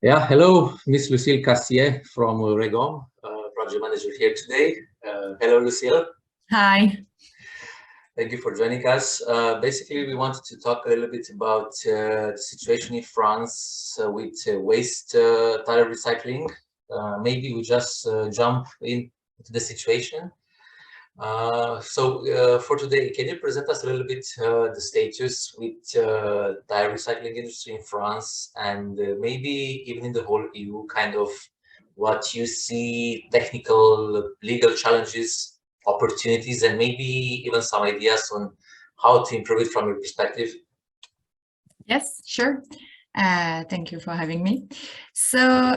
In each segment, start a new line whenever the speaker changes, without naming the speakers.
Yeah, hello, Miss Lucile Cassier from Regom, project manager here today. Hello, Lucile.
Hi.
Thank you for joining us. Basically, we wanted to talk a little bit about the situation in France with waste tire recycling. Maybe we just jump into the situation. For today, can you present us a little bit the status with tire recycling industry in France and maybe even in the whole EU, kind of what you see, technical, legal challenges, opportunities, and maybe even some ideas on how to improve it from your perspective?
Yes, sure. Thank you for having me. So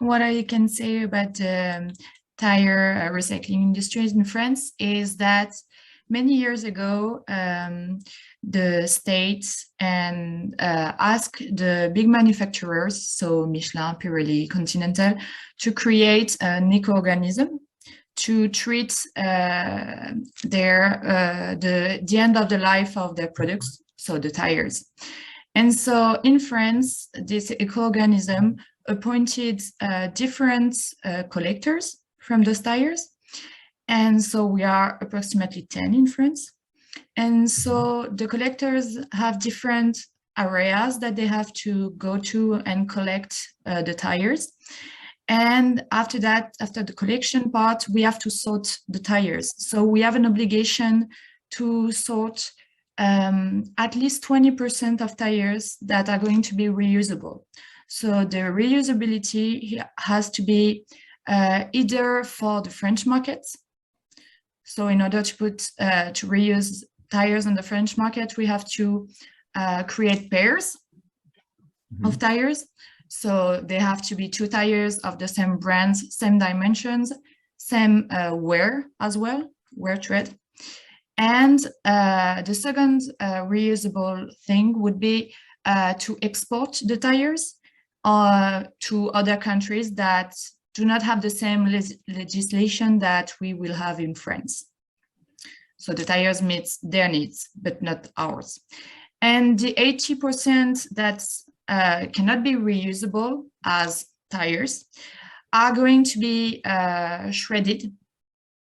what I can say about the tire recycling industries in France is that many years ago, the states and asked the big manufacturers, so Michelin, Pirelli, Continental, to create an eco-organism to treat the end of the life of their products, so the tires. And so in France, this eco-organism appointed different collectors from those tires. And so we are approximately 10 in France. And so the collectors have different areas that they have to go to and collect the tires. And after that, after the collection part, we have to sort the tires. So we have an obligation to sort at least 20% of tires that are going to be reusable. So the reusability has to be either for the French market. So in order to reuse tires on the French market, we have to create pairs of tires. So they have to be 2 tires of the same brands, same dimensions, same wear as well, wear tread. And the second reusable thing would be to export the tires to other countries that do not have the same legislation that we will have in France. So the tires meet their needs, but not ours. And the 80% that cannot be reusable as tires are going to be shredded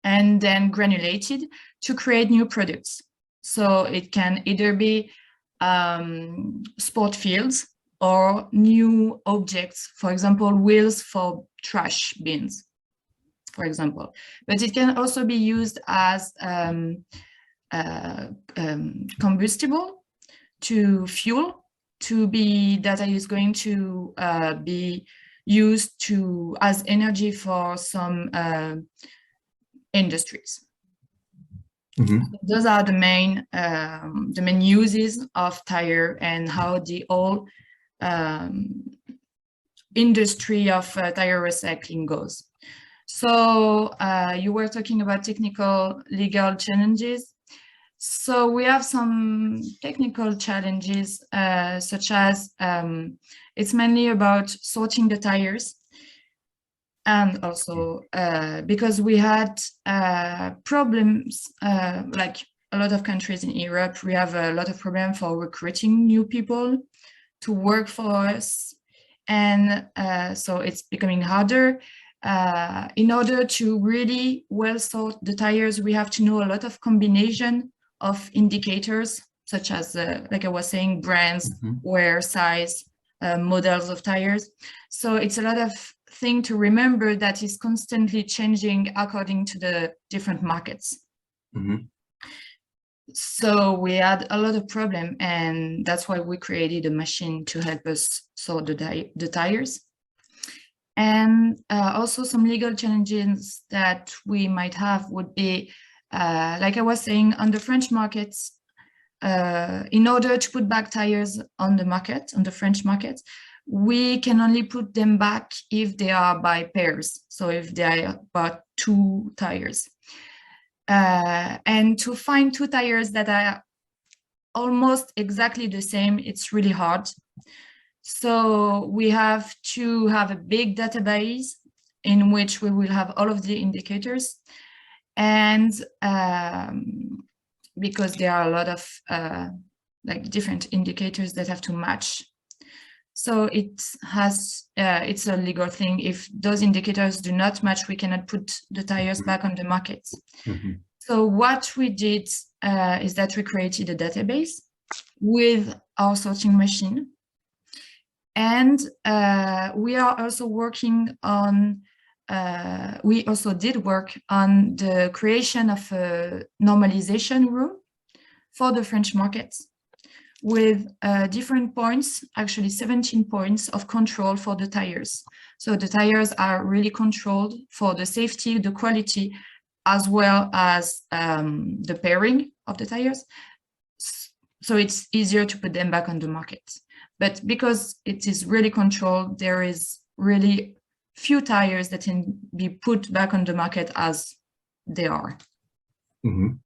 and then granulated to create new products. So it can either be sport fields or new objects, for example, wheels for trash bins, for example. But it can also be used as combustible to fuel, that is going to be used as energy for some industries. Those are the main uses of tire and how the whole industry of tire recycling goes. So you were talking about technical legal challenges. So we have some technical challenges, such as it's mainly about sorting the tires. And also because we had problems, like a lot of countries in Europe, we have a lot of problems for recruiting new people to work for us. And so it's becoming harder. In order to really well sort the tires, we have to know a lot of combination of indicators, such as, like I was saying, brands, wear, size, models of tires. So it's a lot of thing to remember that is constantly changing according to the different markets. So we had a lot of problem, and that's why we created a machine to help us sort the tires. And also some legal challenges that we might have would be, like I was saying, on the French markets, in order to put back tires on the market, on the French market, we can only put them back if they are by pairs. So if they are about 2 tires. And to find 2 tires that are almost exactly the same, it's really hard. So we have to have a big database in which we will have all of the indicators. And because there are a lot of like different indicators that have to match. So it has, it's a legal thing. If those indicators do not match, we cannot put the tires back on the market. So what we did is that we created a database with our sorting machine. And we are also working on, we also did work on the creation of a normalization room for the French markets with different points, actually 17 points of control for the tires. So the tires are really controlled for the safety, the quality, as well as the pairing of the tires. So it's easier to put them back on the market. But because it is really controlled, there is really few tires that can be put back on the market as they are.